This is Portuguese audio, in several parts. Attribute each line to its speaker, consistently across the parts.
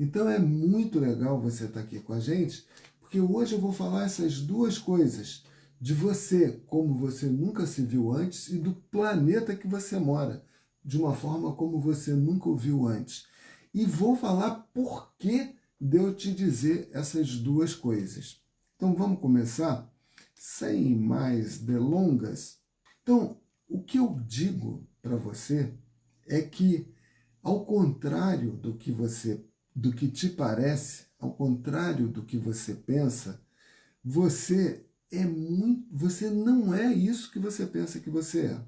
Speaker 1: Então é muito legal você estar aqui com a gente, porque hoje eu vou falar essas duas coisas, de você, como você nunca se viu antes, e do planeta que você mora, de uma forma como você nunca o viu antes. E vou falar por que de eu te dizer essas duas coisas. Então vamos começar, sem mais delongas. Então, o que eu digo para você é que, ao contrário do que te parece, ao contrário do que você pensa, você não é isso que você pensa que você é.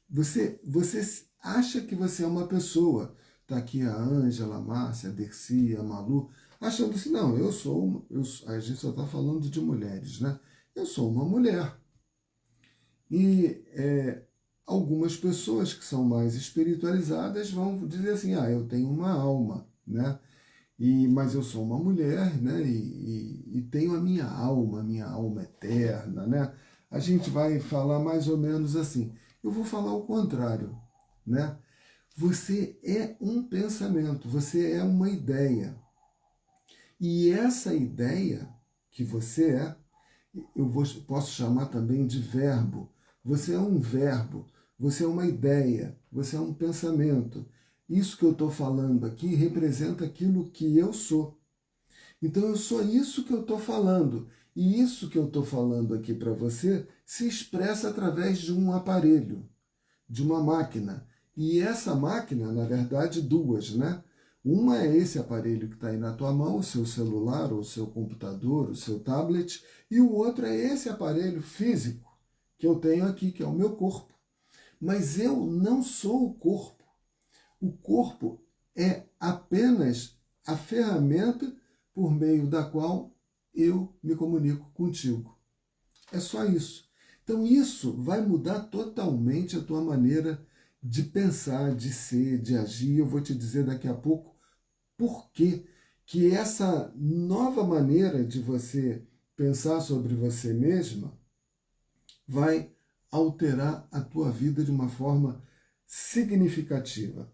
Speaker 1: Você acha que você é uma pessoa. Está aqui a Ângela, a Márcia, a Dercy, a Malu, achando assim, não, a gente só está falando de mulheres, né? Eu sou uma mulher. E algumas pessoas que são mais espiritualizadas vão dizer assim, eu tenho uma alma, né? Mas eu sou uma mulher, né? E tenho a minha alma eterna, né? A gente vai falar mais ou menos assim. Eu vou falar o contrário, né? Você é um pensamento, você é uma ideia. E essa ideia que você é, posso chamar também de verbo. Você é um verbo, você é uma ideia, você é um pensamento. Isso que eu estou falando aqui representa aquilo que eu sou. Então eu sou isso que eu estou falando. E isso que eu estou falando aqui para você se expressa através de um aparelho, de uma máquina. E essa máquina, na verdade, duas, né? Uma é esse aparelho que está aí na tua mão, o seu celular, ou o seu computador, o seu tablet, e o outro é esse aparelho físico que eu tenho aqui, que é o meu corpo. Mas eu não sou o corpo. O corpo é apenas a ferramenta por meio da qual eu me comunico contigo. É só isso. Então isso vai mudar totalmente a tua maneira de pensar, de ser, de agir. Eu vou te dizer daqui a pouco por que essa nova maneira de você pensar sobre você mesma vai alterar a tua vida de uma forma significativa.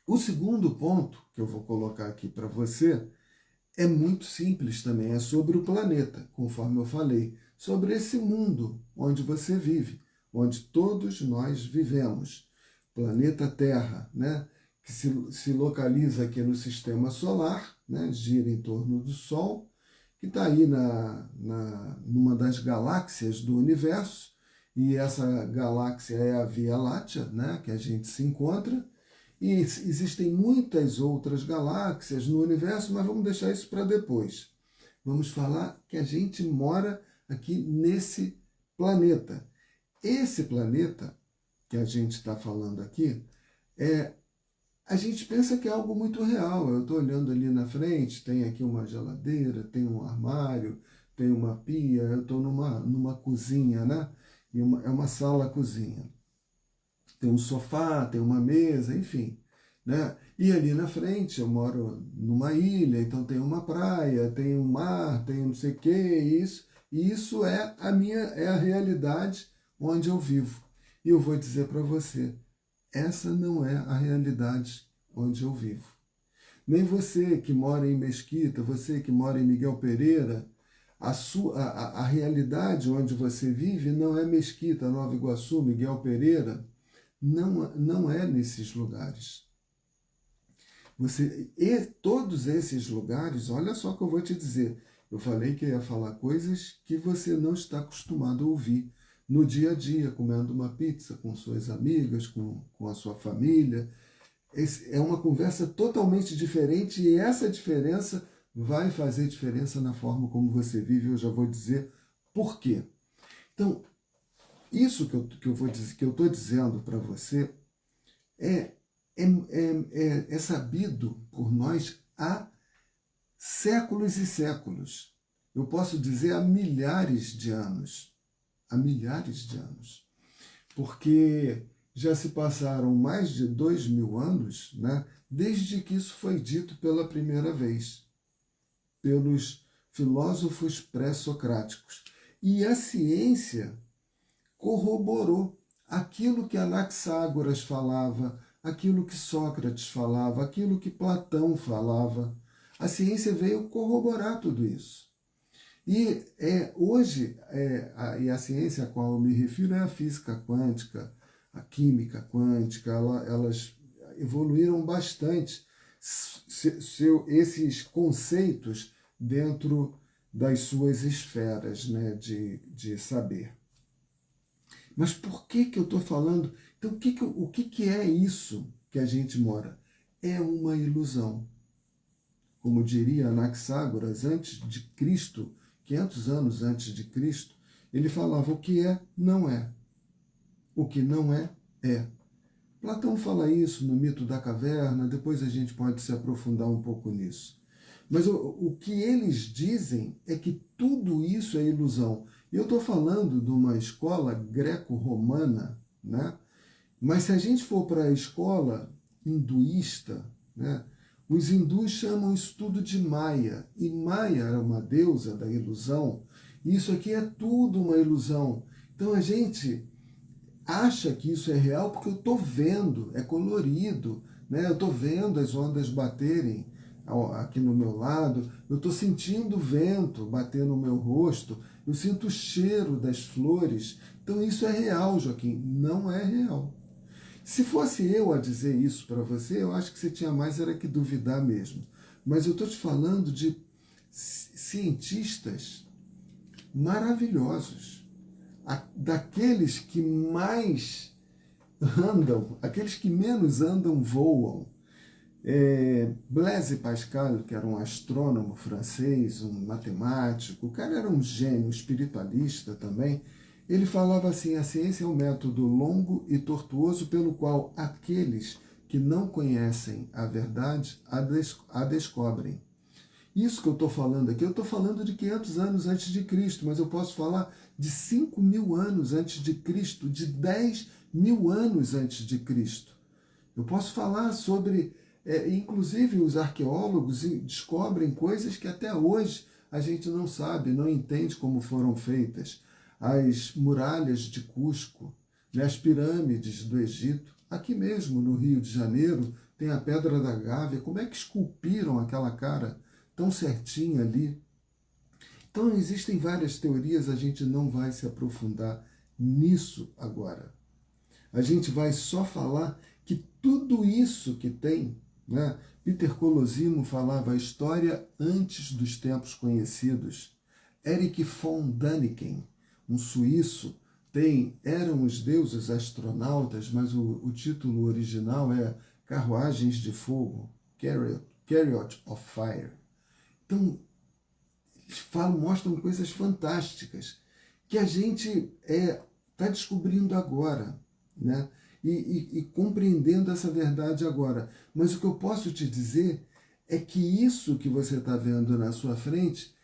Speaker 1: O segundo ponto que eu vou colocar aqui para você é muito simples também, é sobre o planeta, conforme eu falei, sobre esse mundo onde você vive, onde todos nós vivemos. Planeta Terra, né, que se localiza aqui no sistema solar, né, gira em torno do Sol, que está aí numa das galáxias do universo, e essa galáxia é a Via Láctea, né, que a gente se encontra. E existem muitas outras galáxias no universo, mas vamos deixar isso para depois. Vamos falar que a gente mora aqui nesse planeta. Esse planeta que a gente está falando aqui, a gente pensa que é algo muito real. Eu estou olhando ali na frente, tem aqui uma geladeira, tem um armário, tem uma pia, eu estou numa cozinha, né? É uma sala-cozinha. Tem um sofá, tem uma mesa, enfim. Né? E ali na frente eu moro numa ilha, então tem uma praia, tem um mar, tem não sei o que, isso. E isso é a realidade onde eu vivo. E eu vou dizer para você, essa não é a realidade onde eu vivo. Nem você que mora em Mesquita, você que mora em Miguel Pereira, a realidade onde você vive não é Mesquita, Nova Iguaçu, Miguel Pereira, não é nesses lugares. E todos esses lugares, olha só o que eu vou te dizer. Eu falei que ia falar coisas que você não está acostumado a ouvir no dia a dia, comendo uma pizza com suas amigas, com a sua família. É uma conversa totalmente diferente e essa diferença vai fazer diferença na forma como você vive. Eu já vou dizer por quê. Então, isso que eu vou dizer, que eu estou dizendo para você é sabido por nós há séculos e séculos. Eu posso dizer há milhares de anos. Há milhares de anos. Porque já se passaram mais de 2000 anos, né, desde que isso foi dito pela primeira vez, pelos filósofos pré-socráticos. E a ciência corroborou aquilo que Anaxágoras falava, aquilo que Sócrates falava, aquilo que Platão falava. A ciência veio corroborar tudo isso. E hoje, a ciência a qual eu me refiro é a física quântica, a química quântica, elas evoluíram bastante esses conceitos dentro das suas esferas, né, de saber. Mas por que eu estou falando? Então, o que é isso que a gente mora? É uma ilusão. Como diria Anaxágoras, antes de Cristo, 500 anos antes de Cristo, ele falava: o que é, não é. O que não é, é. Platão fala isso no Mito da Caverna, depois a gente pode se aprofundar um pouco nisso. Mas o que eles dizem é que tudo isso é ilusão. E eu estou falando de uma escola greco-romana, né? Mas se a gente for para a escola hinduísta, né? Os hindus chamam isso tudo de Maya. E Maya era uma deusa da ilusão. E isso aqui é tudo uma ilusão. Então a gente acha que isso é real porque eu estou vendo, é colorido, né? Eu estou vendo as ondas baterem aqui no meu lado, eu estou sentindo o vento bater no meu rosto, eu sinto o cheiro das flores. Então isso é real, Joaquim. Não é real. Se fosse eu a dizer isso para você, eu acho que você tinha mais era que duvidar mesmo. Mas eu estou te falando de cientistas maravilhosos, daqueles que mais andam, aqueles que menos andam voam. Blaise Pascal, que era um astrônomo francês, um matemático, o cara era um gênio, espiritualista também. Ele falava assim: a ciência é um método longo e tortuoso pelo qual aqueles que não conhecem a verdade a descobrem. Isso que eu estou falando aqui, eu estou falando de 500 anos antes de Cristo, mas eu posso falar de 5.000 anos antes de Cristo, de 10.000 anos antes de Cristo. Eu posso falar sobre, inclusive os arqueólogos descobrem coisas que até hoje a gente não sabe, não entende como foram feitas. As muralhas de Cusco, né, as pirâmides do Egito, aqui mesmo no Rio de Janeiro, tem a Pedra da Gávea. Como é que esculpiram aquela cara tão certinha ali? Então existem várias teorias, a gente não vai se aprofundar nisso agora. A gente vai só falar que tudo isso que tem, né? Peter Colosimo falava a história antes dos tempos conhecidos. Erich von Däniken, um suíço, eram os deuses astronautas, mas o título original é Carruagens de Fogo, Chariot of Fire. Então, eles mostram coisas fantásticas que a gente está descobrindo agora, né? E compreendendo essa verdade agora. Mas o que eu posso te dizer é que isso que você está vendo na sua frente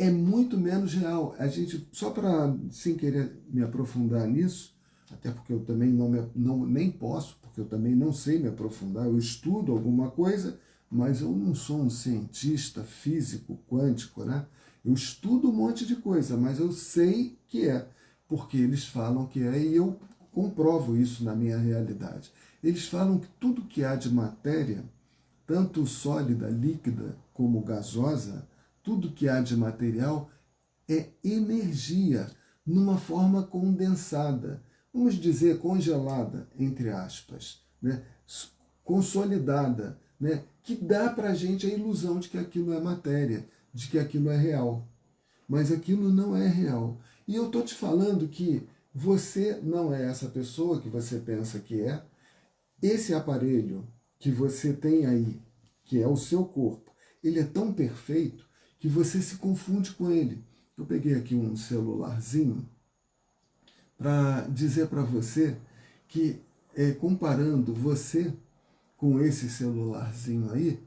Speaker 1: é muito menos real. A gente, só para, sem querer me aprofundar nisso, até porque eu também nem posso, porque eu também não sei me aprofundar, eu estudo alguma coisa, mas eu não sou um cientista físico quântico, né? Eu estudo um monte de coisa, mas eu sei que é, porque eles falam que é, e eu comprovo isso na minha realidade. Eles falam que tudo que há de matéria, tanto sólida, líquida como gasosa, tudo que há de material é energia numa forma condensada, vamos dizer congelada, entre aspas, né? Consolidada, né? Que dá para a gente a ilusão de que aquilo é matéria, de que aquilo é real. Mas aquilo não é real. E eu estou te falando que você não é essa pessoa que você pensa que é. Esse aparelho que você tem aí, que é o seu corpo, ele é tão perfeito que você se confunde com ele. Eu peguei aqui um celularzinho para dizer para você que, comparando você com esse celularzinho aí,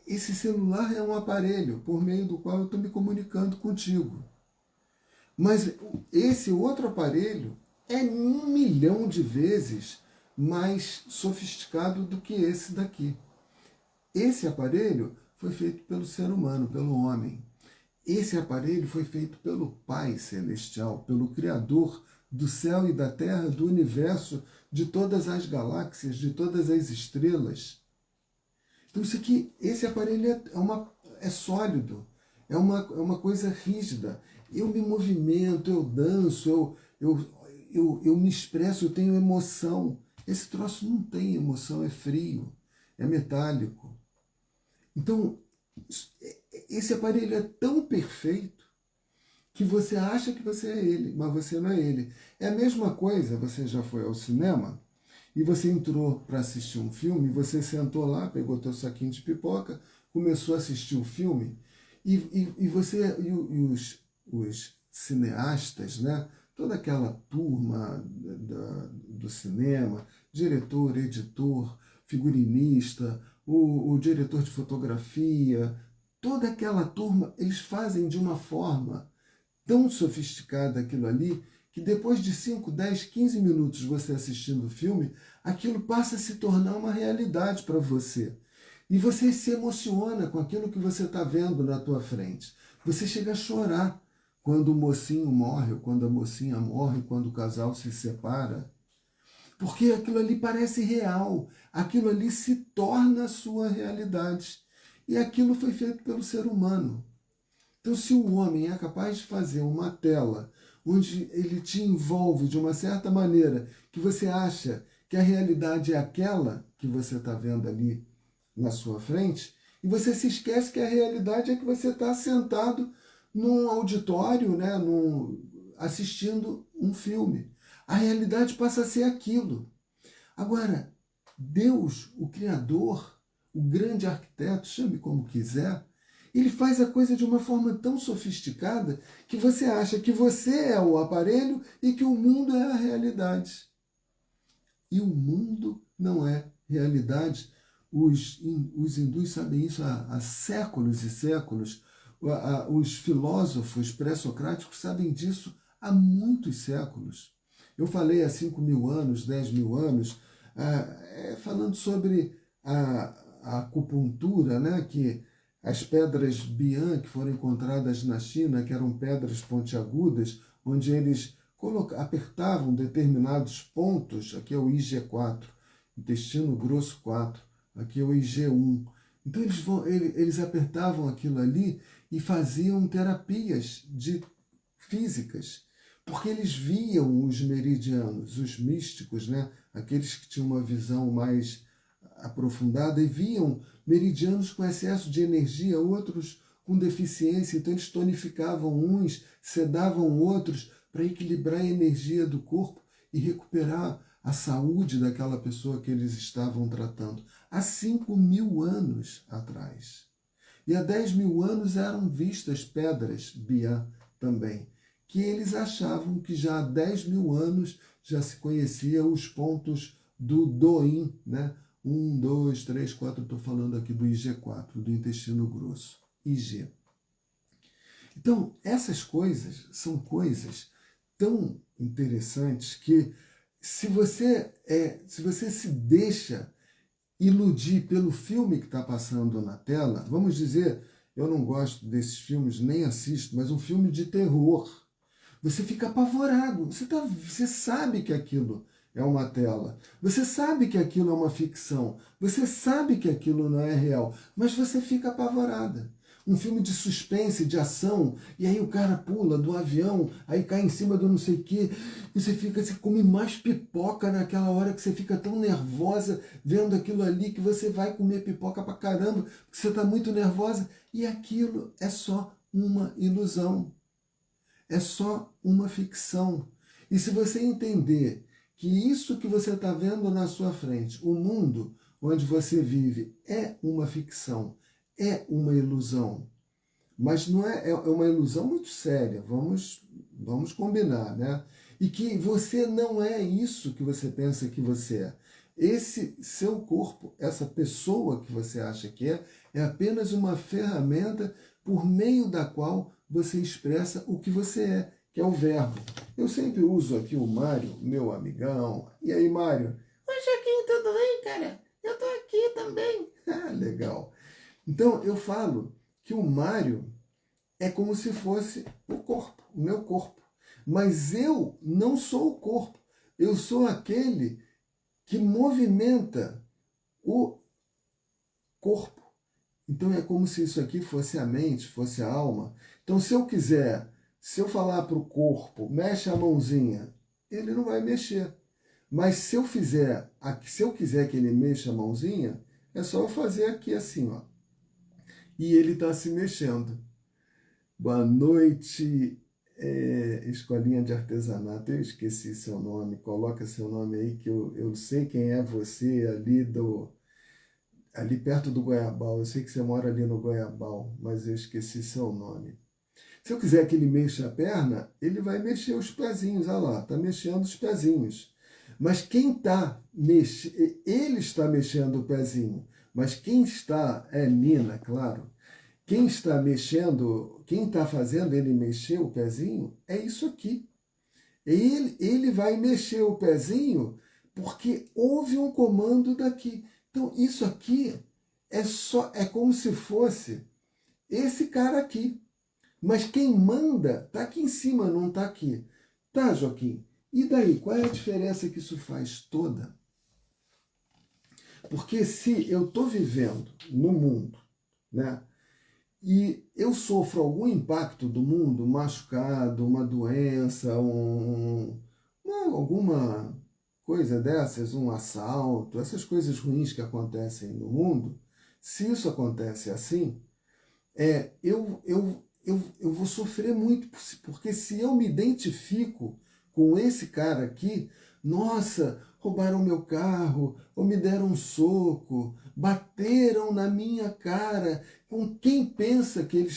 Speaker 1: esse celular é um aparelho por meio do qual eu estou me comunicando contigo. Mas esse outro aparelho é 1 milhão de vezes mais sofisticado do que esse daqui. Esse aparelho foi feito pelo ser humano, pelo homem. Esse aparelho foi feito pelo Pai Celestial, pelo Criador do céu e da terra, do universo, de todas as galáxias, de todas as estrelas. Então isso aqui, esse aparelho é sólido, é uma coisa rígida. Eu me movimento, eu danço, eu me expresso, eu tenho emoção. Esse troço não tem emoção, é frio, é metálico. Então, esse aparelho é tão perfeito que você acha que você é ele, mas você não é ele. É a mesma coisa, você já foi ao cinema e você entrou para assistir um filme, você sentou lá, pegou teu saquinho de pipoca, começou a assistir o filme, os cineastas, né? Toda aquela turma do cinema, diretor, editor, figurinista, o diretor de fotografia, toda aquela turma, eles fazem de uma forma tão sofisticada aquilo ali, que depois de 5, 10, 15 minutos você assistindo o filme, aquilo passa a se tornar uma realidade para você. E você se emociona com aquilo que você está vendo na tua frente. Você chega a chorar quando o mocinho morre, ou quando a mocinha morre, quando o casal se separa. Porque aquilo ali parece real, aquilo ali se torna a sua realidade. E aquilo foi feito pelo ser humano. Então, se o homem é capaz de fazer uma tela onde ele te envolve de uma certa maneira que você acha que a realidade é aquela que você está vendo ali na sua frente, e você se esquece que a realidade é que você está sentado num auditório, né, assistindo um filme. A realidade passa a ser aquilo. Agora, Deus, o Criador, o grande arquiteto, chame como quiser, ele faz a coisa de uma forma tão sofisticada que você acha que você é o aparelho e que o mundo é a realidade. E o mundo não é realidade. Os hindus sabem isso há séculos e séculos. Os filósofos pré-socráticos sabem disso há muitos séculos. Eu falei há 5.000 anos, 10.000 anos, falando sobre a acupuntura, né, que as pedras Bian que foram encontradas na China, que eram pedras pontiagudas, onde eles apertavam determinados pontos, aqui é o IG4, intestino grosso 4, aqui é o IG1. Então eles apertavam aquilo ali e faziam terapias físicas, porque eles viam os meridianos, os místicos, né? Aqueles que tinham uma visão mais aprofundada e viam meridianos com excesso de energia, outros com deficiência, então eles tonificavam uns, sedavam outros para equilibrar a energia do corpo e recuperar a saúde daquela pessoa que eles estavam tratando. Há 5.000 anos atrás. E há 10.000 anos eram vistas pedras Bian também, que eles achavam que já há 10.000 anos já se conhecia os pontos do Doin, né? 1, 2, 3, 4, estou falando aqui do IG4, do intestino grosso, IG. Então, essas coisas são coisas tão interessantes que se você se deixa iludir pelo filme que está passando na tela, vamos dizer, eu não gosto desses filmes, nem assisto, mas um filme de terror, você fica apavorado, você sabe que aquilo é uma tela, você sabe que aquilo é uma ficção, você sabe que aquilo não é real, mas você fica apavorada. Um filme de suspense, de ação, e aí o cara pula do avião, aí cai em cima do não sei o quê, e você come mais pipoca naquela hora que você fica tão nervosa vendo aquilo ali que você vai comer pipoca pra caramba, porque você está muito nervosa, e aquilo é só uma ilusão. É só uma ficção. E se você entender que isso que você está vendo na sua frente, o mundo onde você vive, é uma ficção, é uma ilusão, mas não é uma ilusão muito séria, vamos combinar, né? E que você não é isso que você pensa que você é. Esse seu corpo, essa pessoa que você acha que é apenas uma ferramenta por meio da qual você expressa o que você é, que é o verbo. Eu sempre uso aqui o Mário, meu amigão. E aí, Mário?
Speaker 2: Oi, Joaquim, tudo bem, cara? Eu tô aqui também.
Speaker 1: Ah, legal. Então, eu falo que o Mário é como se fosse o corpo, o meu corpo. Mas eu não sou o corpo, eu sou aquele que movimenta o corpo. Então é como se isso aqui fosse a mente, fosse a alma. Então se eu quiser, se eu falar para o corpo, mexe a mãozinha, ele não vai mexer. Mas se eu fizer, se eu quiser que ele mexa a mãozinha, é só eu fazer aqui assim, ó. E ele está se mexendo. Boa noite, Escolinha de Artesanato. Eu esqueci seu nome. Coloca seu nome aí que eu sei quem é você ali perto do Goiabal. Eu sei que você mora ali no Goiabal, mas eu esqueci seu nome. Se eu quiser que ele mexa a perna, ele vai mexer os pezinhos. Olha lá, está mexendo os pezinhos. Mas quem está mexendo, ele está mexendo o pezinho, mas quem está, Nina, claro, quem está mexendo, quem está fazendo ele mexer o pezinho, é isso aqui. Ele vai mexer o pezinho porque houve um comando daqui. Então, isso aqui é como se fosse esse cara aqui. Mas quem manda está aqui em cima, não está aqui. Tá, Joaquim? E daí? Qual é a diferença que isso faz toda? Porque se eu estou vivendo no mundo, né, e eu sofro algum impacto do mundo, machucado, uma doença, alguma coisa dessas, um assalto, essas coisas ruins que acontecem no mundo, se isso acontece assim, eu vou sofrer muito, porque se eu me identifico com esse cara aqui, nossa, roubaram meu carro, ou me deram um soco, bateram na minha cara, com quem pensa quem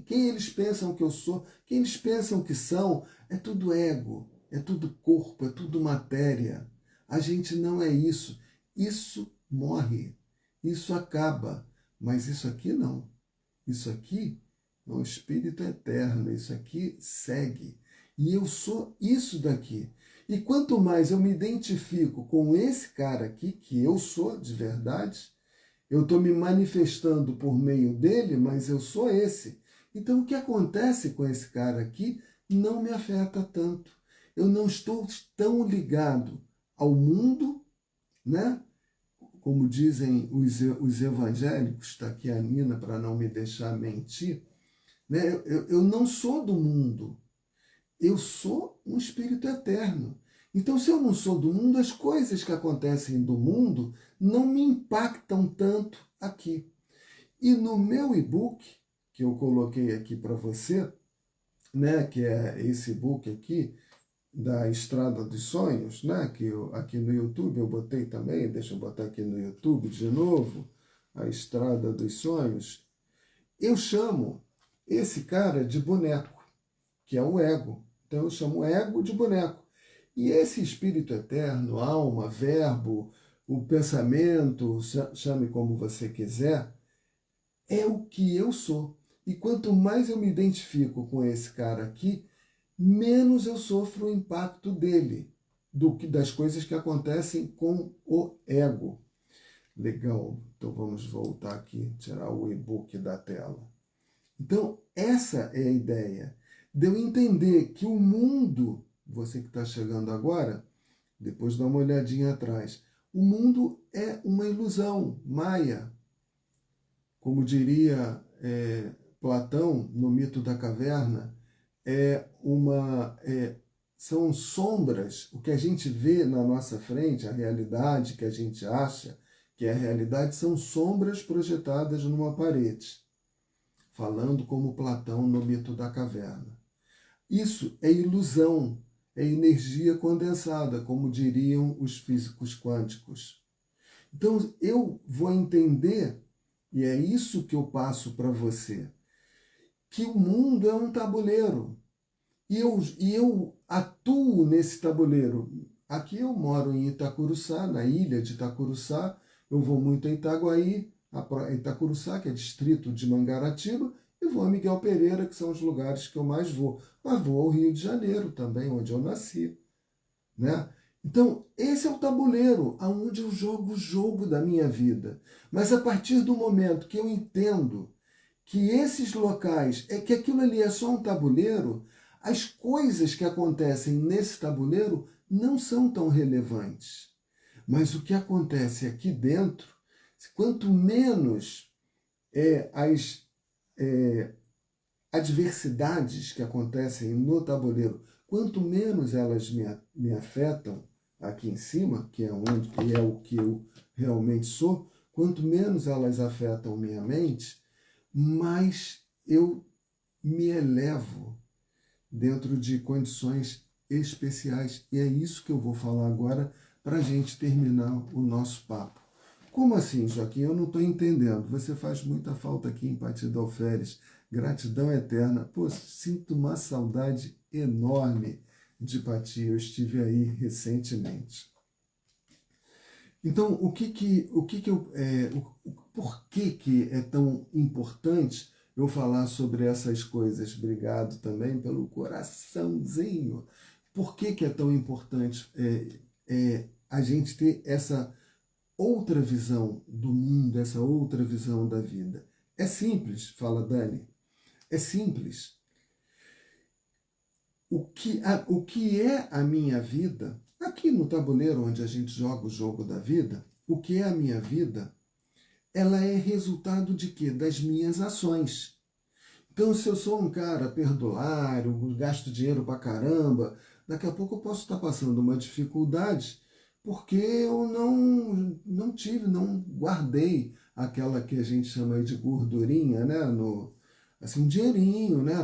Speaker 1: eles pensam que eu sou, quem eles pensam que são, é tudo ego, é tudo corpo, é tudo matéria. A gente não é isso. Isso morre, isso acaba, mas isso aqui não. Isso aqui é um espírito eterno, isso aqui segue. E eu sou isso daqui. E quanto mais eu me identifico com esse cara aqui, que eu sou de verdade, eu estou me manifestando por meio dele, mas eu sou esse. Então o que acontece com esse cara aqui não me afeta tanto. Eu não estou tão ligado ao mundo, né? Como dizem os evangélicos, está aqui a Nina para não me deixar mentir, né? Eu não sou do mundo, eu sou um espírito eterno. Então, se eu não sou do mundo, as coisas que acontecem do mundo não me impactam tanto aqui. E no meu e-book, que eu coloquei aqui para você, né, que é esse e-book aqui, da Estrada dos Sonhos, né, que aqui no YouTube eu botei também, deixa eu botar aqui no YouTube de novo, a Estrada dos Sonhos, eu chamo esse cara de boneco, que é o ego. Então eu chamo ego de boneco. E esse espírito eterno, alma, verbo, o pensamento, chame como você quiser, é o que eu sou. E quanto mais eu me identifico com esse cara aqui, menos eu sofro o impacto dele, das coisas que acontecem com o ego. Legal, então vamos voltar aqui, tirar o e-book da tela. Então, essa é a ideia, de eu entender que o mundo, você que está chegando agora, depois dá uma olhadinha atrás, o mundo é uma ilusão, Maia. Como diria Platão no mito da caverna, são sombras, o que a gente vê na nossa frente, a realidade que a gente acha que é a realidade, são sombras projetadas numa parede, falando como Platão no mito da caverna. Isso é ilusão, é energia condensada, como diriam os físicos quânticos. Então eu vou entender, e é isso que eu passo para você, que o mundo é um tabuleiro. E eu atuo nesse tabuleiro. Aqui eu moro em Itacuruçá, na ilha de Itacuruçá. Eu vou muito a Itaguaí, a Itacuruçá, que é distrito de Mangaratiba, e vou a Miguel Pereira, que são os lugares que eu mais vou. Mas vou ao Rio de Janeiro também, onde eu nasci, né? Então, esse é o tabuleiro aonde eu jogo o jogo da minha vida. Mas a partir do momento que eu entendo que esses locais, que aquilo ali é só um tabuleiro, as coisas que acontecem nesse tabuleiro não são tão relevantes. Mas o que acontece aqui dentro, quanto menos as adversidades que acontecem no tabuleiro, quanto menos elas me afetam aqui em cima, que é o que eu realmente sou, quanto menos elas afetam minha mente, mais eu me elevo dentro de condições especiais. E é isso que eu vou falar agora para a gente terminar o nosso papo. Como assim, Joaquim? Eu não estou entendendo. Você faz muita falta aqui em Partido Alferes. Gratidão eterna. Pô, sinto uma saudade enorme de Pati. Eu estive aí recentemente. Então, por que é tão importante eu falar sobre essas coisas? Obrigado também pelo coraçãozinho. Por que é tão importante a gente ter essa outra visão do mundo, essa outra visão da vida? É simples, fala Dani. É simples. O que é a minha vida, aqui no tabuleiro onde a gente joga o jogo da vida, o que é a minha vida, ela é resultado de quê? Das minhas ações. Então, se eu sou um cara perdulário, gasto dinheiro pra caramba, daqui a pouco eu posso estar passando uma dificuldade porque eu não guardei aquela que a gente chama aí de gordurinha, né? Assim, um dinheirinho, né?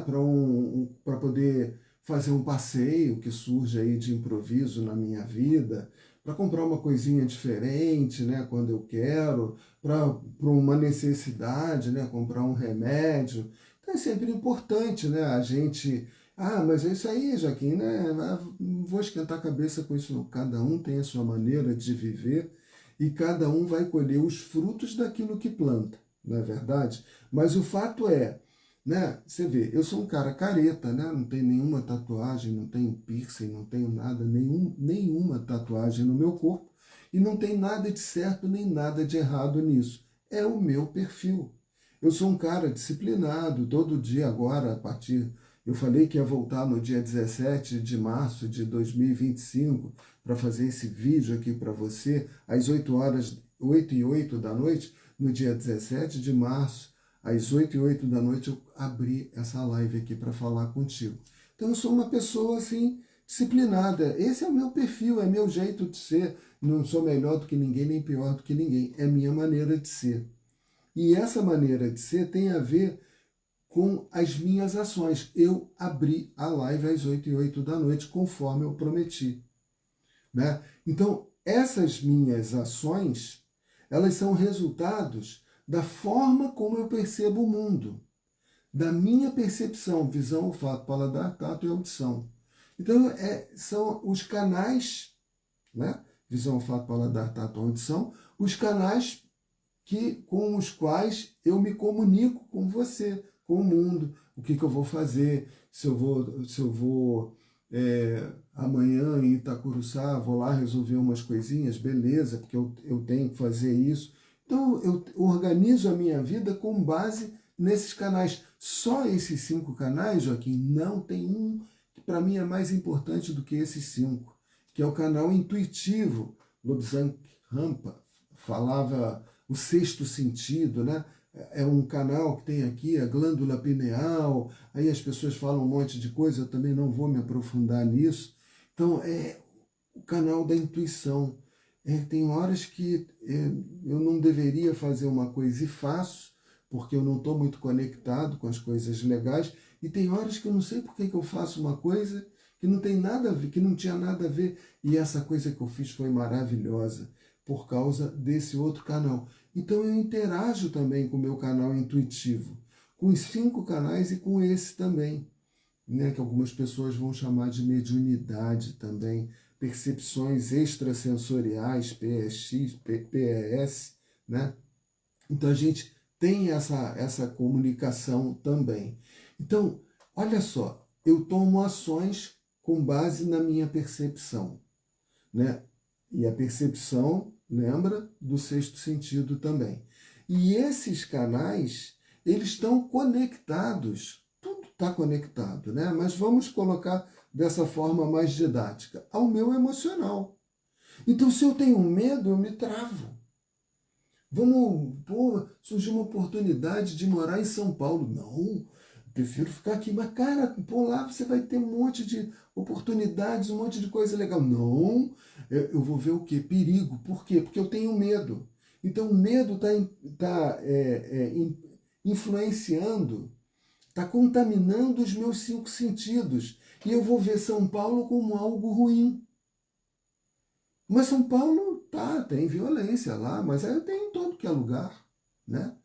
Speaker 1: Para poder fazer um passeio que surge aí de improviso na minha vida, para comprar uma coisinha diferente, né? Quando eu quero, para uma necessidade, né? Comprar um remédio. Então é sempre importante, né? A gente... Ah, mas é isso aí, Joaquim, né? Não vou esquentar a cabeça com isso, não. Cada um tem a sua maneira de viver e cada um vai colher os frutos daquilo que planta, não é verdade? Mas o fato é, né? Você vê, eu sou um cara careta, né? Não tenho nenhuma tatuagem, não tenho piercing, não tenho nada, nenhuma tatuagem no meu corpo e não tem nada de certo nem nada de errado nisso. É o meu perfil. Eu sou um cara disciplinado, todo dia agora, a partir... Eu falei que ia voltar no dia 17 de março de 2025 para fazer esse vídeo aqui para você, às 8h08 da noite, no dia 17 de março, às 8h08 da noite, eu abri essa live aqui para falar contigo. Então eu sou uma pessoa assim, disciplinada. Esse é o meu perfil, é meu jeito de ser. Não sou melhor do que ninguém, nem pior do que ninguém. É minha maneira de ser. E essa maneira de ser tem a ver com as minhas ações. Eu abri a live às 8h08 da noite, conforme eu prometi. Né? Então, essas minhas ações, elas são resultados da forma como eu percebo o mundo, da minha percepção, visão, olfato, paladar, tato e audição. Então, são os canais, né? Visão, olfato, paladar, tato e audição, os canais com os quais eu me comunico com você, com o mundo, o que eu vou fazer, se eu vou amanhã em Itacuruçá, vou lá resolver umas coisinhas, beleza, porque eu tenho que fazer isso. Então eu organizo a minha vida com base nesses canais. Só esses 5 canais, Joaquim, não tem um que para mim é mais importante do que esses 5, que é o canal intuitivo. Lobsang Rampa falava o sexto sentido, né? É um canal que tem aqui a glândula pineal, aí as pessoas falam um monte de coisa, eu também não vou me aprofundar nisso. Então, é o canal da intuição. Tem horas que eu não deveria fazer uma coisa e faço, porque eu não estou muito conectado com as coisas legais, e tem horas que eu não sei por que eu faço uma coisa que não tem nada a ver, que não tinha nada a ver, e essa coisa que eu fiz foi maravilhosa, por causa desse outro canal. Então eu interajo também com o meu canal intuitivo, com os 5 canais e com esse também, né, que algumas pessoas vão chamar de mediunidade também, percepções extrasensoriais, PEX, PES, né? Então a gente tem essa comunicação também. Então, olha só, eu tomo ações com base na minha percepção, né? E a percepção, lembra, do sexto sentido também. E esses canais, eles estão conectados, tudo está conectado, né? Mas vamos colocar dessa forma mais didática, ao meu emocional. Então, se eu tenho medo, eu me travo. Surgiu uma oportunidade de morar em São Paulo. Não, prefiro ficar aqui. Mas, cara, lá você vai ter um monte de oportunidades, um monte de coisa legal. Não, eu vou ver o quê? Perigo. Por quê? Porque eu tenho medo. Então, o medo está influenciando, está contaminando os meus 5 sentidos. E eu vou ver São Paulo como algo ruim. Mas São Paulo, tem violência lá, mas tem em todo que é lugar, né?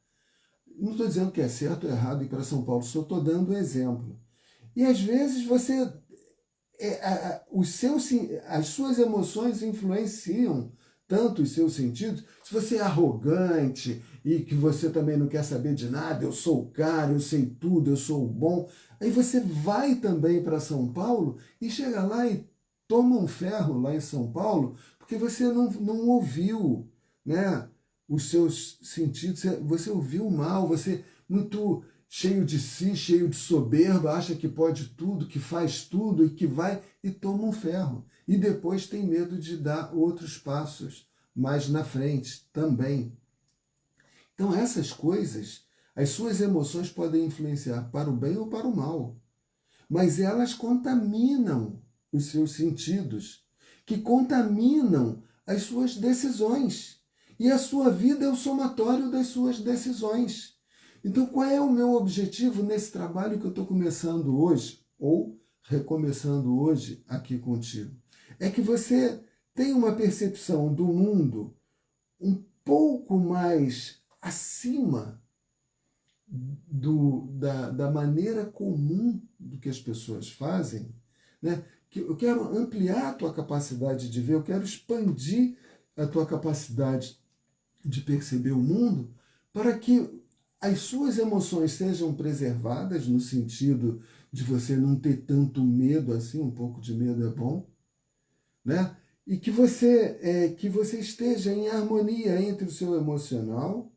Speaker 1: Não estou dizendo que é certo ou errado ir para São Paulo, só estou dando um exemplo. E às vezes as suas emoções influenciam tanto os seus sentidos. Se você é arrogante e que você também não quer saber de nada, eu sou o cara, eu sei tudo, eu sou o bom, aí você vai também para São Paulo e chega lá e toma um ferro lá em São Paulo, porque você não ouviu, né, os seus sentidos, você ouviu mal, você muito cheio de si, cheio de soberba, acha que pode tudo, que faz tudo e que vai e toma um ferro. E depois tem medo de dar outros passos mais na frente também. Então essas coisas, as suas emoções podem influenciar para o bem ou para o mal, mas elas contaminam os seus sentidos, que contaminam as suas decisões. E a sua vida é o somatório das suas decisões. Então, qual é o meu objetivo nesse trabalho que eu estou começando hoje, ou recomeçando hoje aqui contigo? É que você tenha uma percepção do mundo um pouco mais acima da maneira comum do que as pessoas fazem, né? Que eu quero ampliar a tua capacidade de ver, eu quero expandir a tua capacidade de perceber o mundo para que as suas emoções sejam preservadas, no sentido de você não ter tanto medo assim, um pouco de medo é bom, né? E que você esteja em harmonia entre o seu emocional,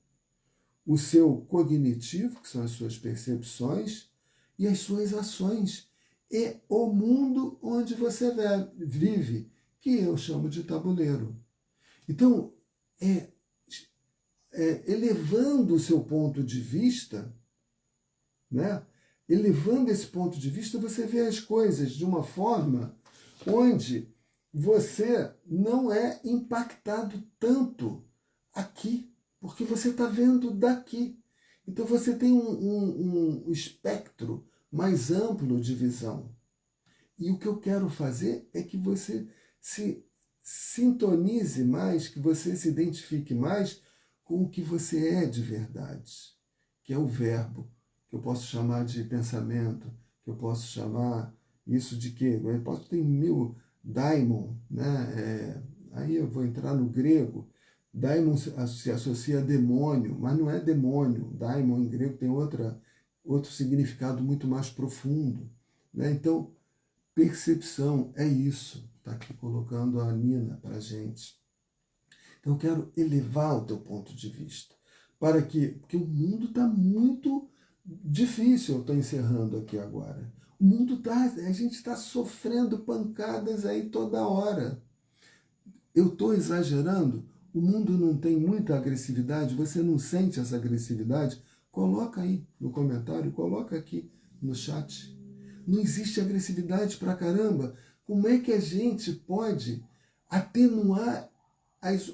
Speaker 1: o seu cognitivo, que são as suas percepções, e as suas ações, e o mundo onde você vive, que eu chamo de tabuleiro. Então, elevando o seu ponto de vista, né? Elevando esse ponto de vista, você vê as coisas de uma forma onde você não é impactado tanto aqui, porque você está vendo daqui. Então você tem um espectro mais amplo de visão. E o que eu quero fazer é que você se sintonize mais, que você se identifique mais com o que você é de verdade, que é o verbo, que eu posso chamar de pensamento, que eu posso chamar isso de quê? Eu posso ter 1000 daimon, né? Aí eu vou entrar no grego. Daimon se associa a demônio, mas não é demônio. Daimon em grego tem outro significado muito mais profundo, né? Então, percepção é isso. Está aqui colocando a Nina para a gente. Então, eu quero elevar o teu ponto de vista. Para que, porque o mundo está muito difícil, eu estou encerrando aqui agora. O mundo a gente está sofrendo pancadas aí toda hora. Eu estou exagerando? O mundo não tem muita agressividade? Você não sente essa agressividade? Coloca aí no comentário, coloca aqui no chat. Não existe agressividade pra caramba. Como é que a gente pode atenuar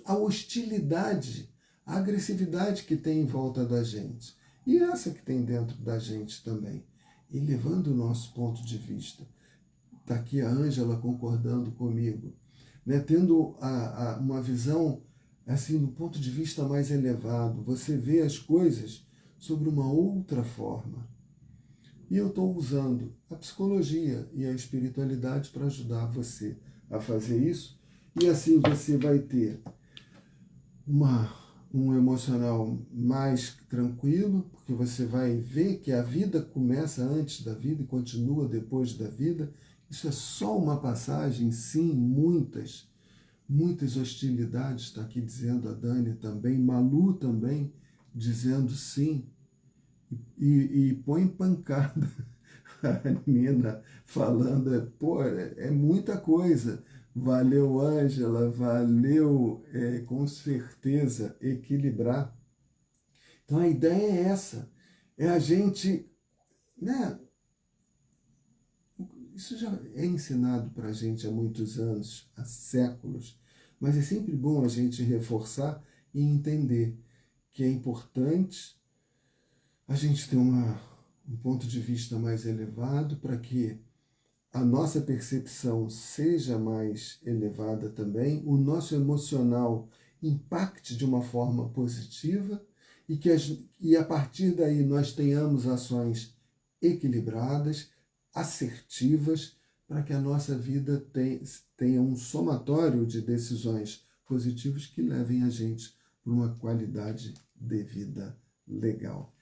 Speaker 1: a hostilidade, a agressividade que tem em volta da gente? E essa que tem dentro da gente também. Elevando o nosso ponto de vista. Está aqui a Ângela concordando comigo, né? Tendo uma visão assim, do ponto de vista mais elevado. Você vê as coisas sobre uma outra forma. E eu estou usando a psicologia e a espiritualidade para ajudar você a fazer isso. E assim você vai ter um emocional mais tranquilo, porque você vai ver que a vida começa antes da vida e continua depois da vida. Isso é só uma passagem, sim, muitas hostilidades, está aqui dizendo a Dani também, Malu também, dizendo sim, e põe pancada. a Nina falando, pô, é muita coisa. Valeu, Ângela, valeu, com certeza, equilibrar. Então a ideia é essa, é a gente, né? Isso já é ensinado para a gente há muitos anos, há séculos, mas é sempre bom a gente reforçar e entender que é importante a gente ter um ponto de vista mais elevado para que a nossa percepção seja mais elevada também, o nosso emocional impacte de uma forma positiva e a partir daí nós tenhamos ações equilibradas, assertivas, para que a nossa vida tenha um somatório de decisões positivas que levem a gente para uma qualidade de vida legal.